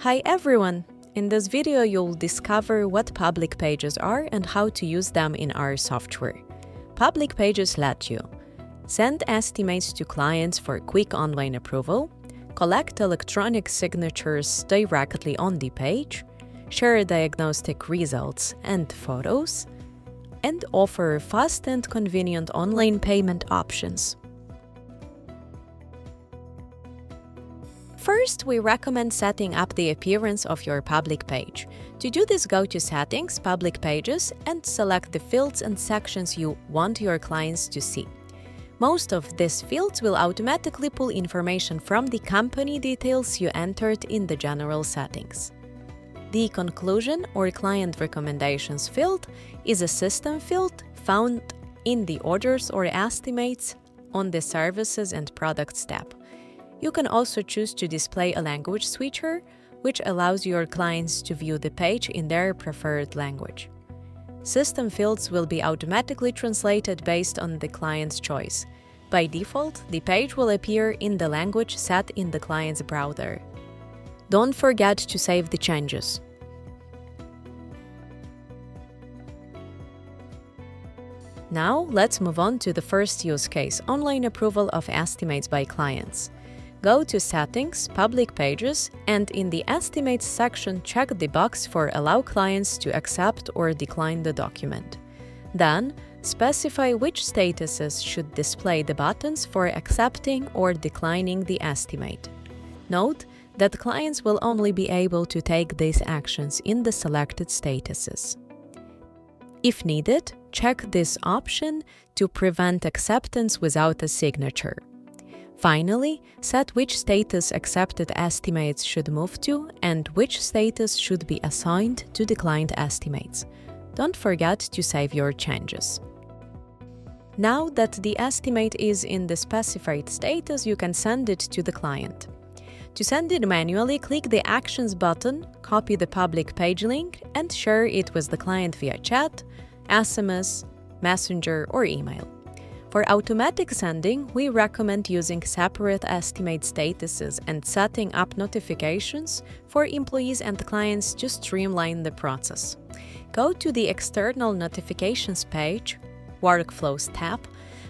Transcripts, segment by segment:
Hi everyone! In this video you'll discover what public pages are and how to use them in our software. Public pages let you send estimates to clients for quick online approval, collect electronic signatures directly on the page, share diagnostic results and photos, and offer fast and convenient online payment options. First, we recommend setting up the appearance of your public page. To do this, go to Settings, Public Pages, and select the fields and sections you want your clients to see. Most of these fields will automatically pull information from the company details you entered in the general settings. The Conclusion or Client Recommendations field is a system field found in the Orders or Estimates on the Services and Products tab. You can also choose to display a language switcher, which allows your clients to view the page in their preferred language. System fields will be automatically translated based on the client's choice. By default, the page will appear in the language set in the client's browser. Don't forget to save the changes. Now, let's move on to the first use case, online approval of estimates by clients. Go to Settings, Public Pages, and in the Estimates section, check the box for Allow clients to accept or decline the document. Then, specify which statuses should display the buttons for accepting or declining the estimate. Note that clients will only be able to take these actions in the selected statuses. If needed, check this option to prevent acceptance without a signature. Finally, set which status accepted estimates should move to and which status should be assigned to declined estimates. Don't forget to save your changes. Now that the estimate is in the specified status, you can send it to the client. To send it manually, click the Actions button, copy the public page link, and share it with the client via chat, SMS, Messenger, or email. For automatic sending, we recommend using separate estimate statuses and setting up notifications for employees and clients to streamline the process. Go to the External Notifications page, Workflows tab,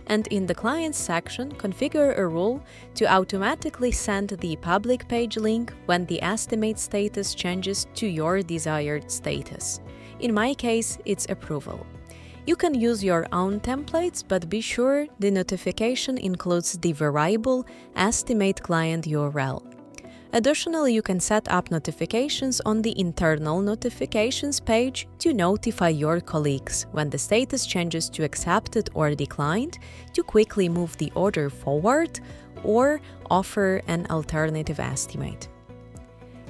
and in the Clients section, configure a rule to automatically send the public page link when the estimate status changes to your desired status. In my case, it's Approval. You can use your own templates, but be sure the notification includes the variable estimate client URL. Additionally, you can set up notifications on the Internal Notifications page to notify your colleagues when the status changes to accepted or declined, to quickly move the order forward or offer an alternative estimate.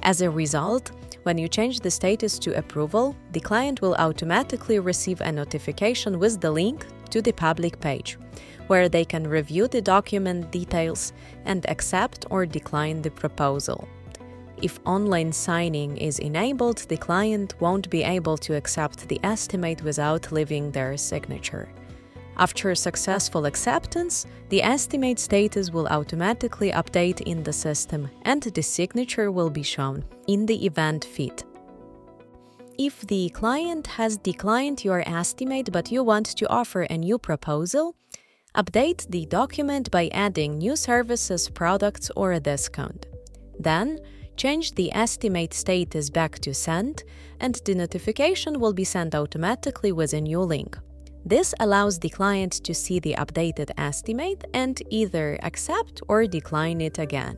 As a result, when you change the status to Approval, the client will automatically receive a notification with the link to the public page, where they can review the document details and accept or decline the proposal. If online signing is enabled, the client won't be able to accept the estimate without leaving their signature. After successful acceptance, the estimate status will automatically update in the system and the signature will be shown in the event feed. If the client has declined your estimate but you want to offer a new proposal, update the document by adding new services, products, or a discount. Then, change the estimate status back to Send, and the notification will be sent automatically with a new link. This allows the client to see the updated estimate and either accept or decline it again.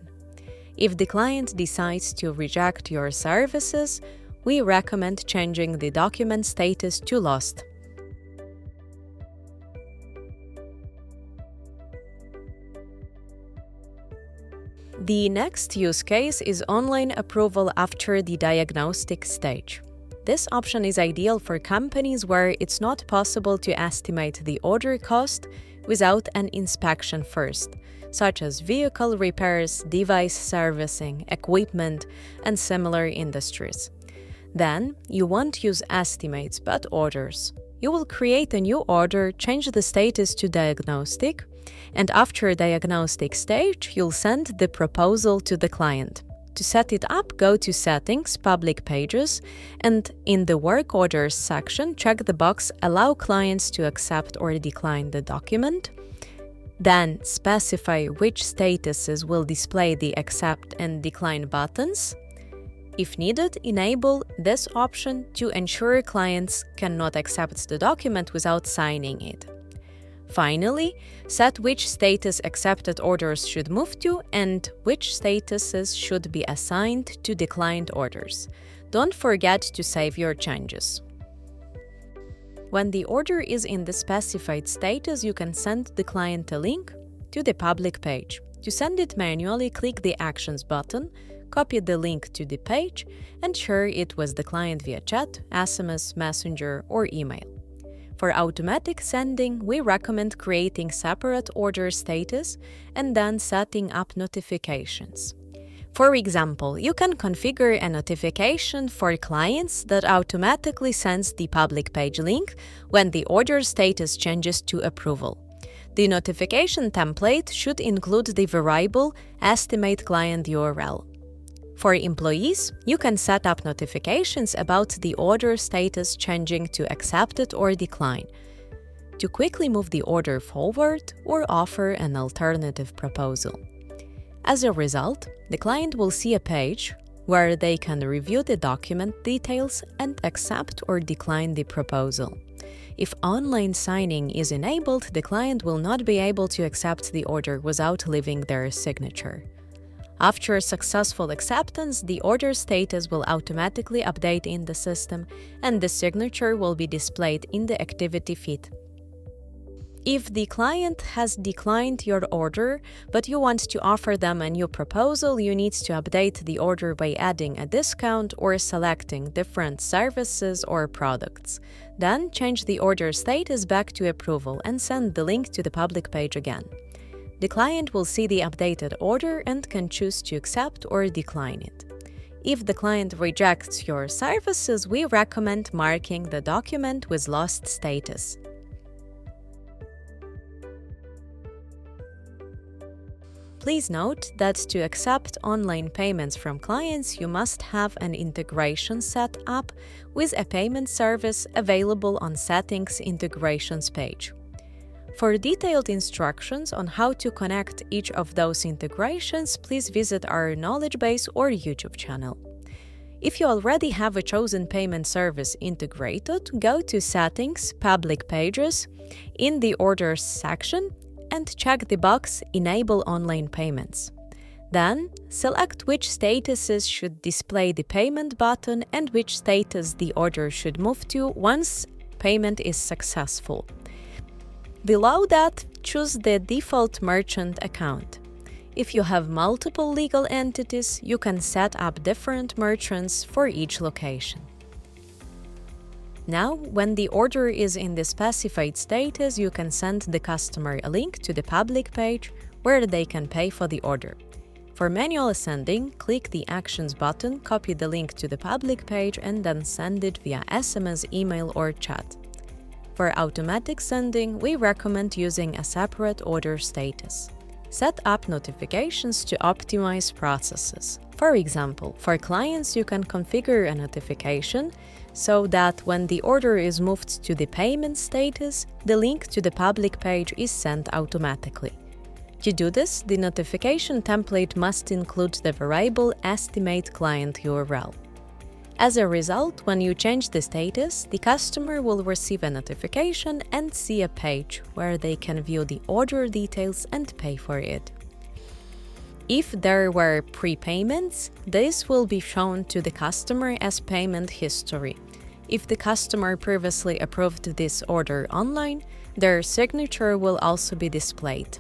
If the client decides to reject your services, we recommend changing the document status to Lost. The next use case is online approval after the diagnostic stage. This option is ideal for companies where it's not possible to estimate the order cost without an inspection first, such as vehicle repairs, device servicing, equipment, and similar industries. Then, you won't use estimates but orders. You will create a new order, change the status to Diagnostic, and after diagnostic stage, you'll send the proposal to the client. To set it up, go to Settings, Public Pages, and in the Work Orders section, check the box Allow clients to accept or decline the document. Then specify which statuses will display the Accept and Decline buttons. If needed, enable this option to ensure clients cannot accept the document without signing it. Finally, set which status accepted orders should move to and which statuses should be assigned to declined orders. Don't forget to save your changes. When the order is in the specified status, you can send the client a link to the public page. To send it manually, click the Actions button, copy the link to the page, and share it with the client via chat, SMS, Messenger, or email. For automatic sending, we recommend creating separate order status and then setting up notifications. For example, you can configure a notification for clients that automatically sends the public page link when the order status changes to approval. The notification template should include the variable estimate client URL. For employees, you can set up notifications about the order status changing to accepted or decline, to quickly move the order forward or offer an alternative proposal. As a result, the client will see a page where they can review the document details and accept or decline the proposal. If online signing is enabled, the client will not be able to accept the order without leaving their signature. After successful acceptance, the order status will automatically update in the system and the signature will be displayed in the activity feed. If the client has declined your order, but you want to offer them a new proposal, you need to update the order by adding a discount or selecting different services or products. Then change the order status back to approval and send the link to the public page again. The client will see the updated order and can choose to accept or decline it. If the client rejects your services, we recommend marking the document with lost status. Please note that to accept online payments from clients, you must have an integration set up with a payment service available on Settings Integrations page. For detailed instructions on how to connect each of those integrations, please visit our knowledge base or YouTube channel. If you already have a chosen payment service integrated, go to Settings, Public Pages, in the Orders section, and check the box Enable Online Payments. Then, select which statuses should display the payment button and which status the order should move to once payment is successful. Below that, choose the default merchant account. If you have multiple legal entities, you can set up different merchants for each location. Now, when the order is in the specified status, you can send the customer a link to the public page where they can pay for the order. For manual sending, click the Actions button, copy the link to the public page, and then send it via SMS, email, or chat. For automatic sending, we recommend using a separate order status. Set up notifications to optimize processes. For example, for clients, you can configure a notification so that when the order is moved to the payment status, the link to the public page is sent automatically. To do this, the notification template must include the variable estimate client URL. As a result, when you change the status, the customer will receive a notification and see a page where they can view the order details and pay for it. If there were prepayments, this will be shown to the customer as payment history. If the customer previously approved this order online, their signature will also be displayed.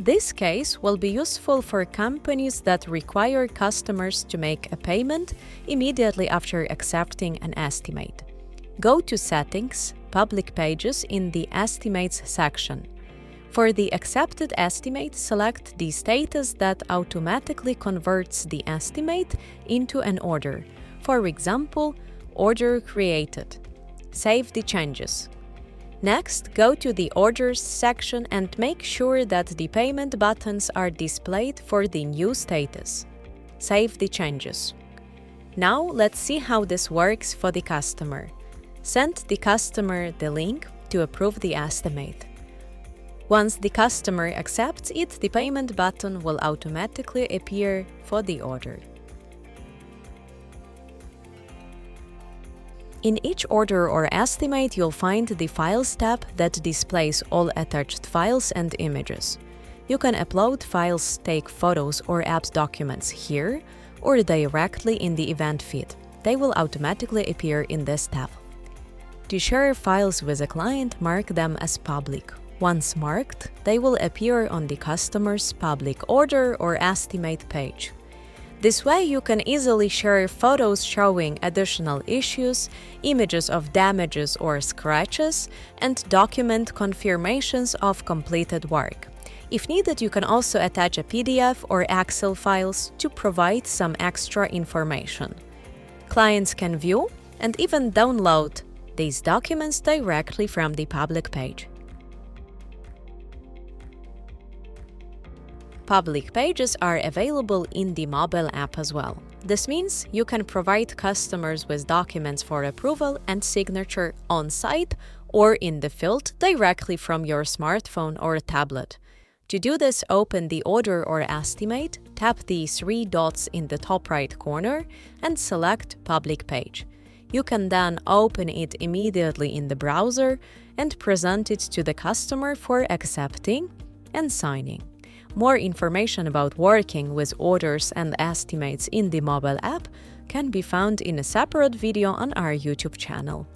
This case will be useful for companies that require customers to make a payment immediately after accepting an estimate. Go to Settings, Public Pages in the Estimates section. For the accepted estimate, select the status that automatically converts the estimate into an order. For example, order created. Save the changes. Next, go to the Orders section and make sure that the payment buttons are displayed for the new status. Save the changes. Now, let's see how this works for the customer. Send the customer the link to approve the estimate. Once the customer accepts it, the payment button will automatically appear for the order. In each order or estimate, you'll find the Files tab that displays all attached files and images. You can upload files, take photos or add documents here, or directly in the event feed. They will automatically appear in this tab. To share files with a client, mark them as public. Once marked, they will appear on the customer's public order or estimate page. This way, you can easily share photos showing additional issues, images of damages or scratches, and document confirmations of completed work. If needed, you can also attach a PDF or Excel files to provide some extra information. Clients can view and even download these documents directly from the public page. Public pages are available in the mobile app as well. This means you can provide customers with documents for approval and signature on-site or in the field directly from your smartphone or tablet. To do this, open the Order or Estimate, tap the three dots in the top right corner, and select Public Page. You can then open it immediately in the browser and present it to the customer for accepting and signing. More information about working with orders and estimates in the mobile app can be found in a separate video on our YouTube channel.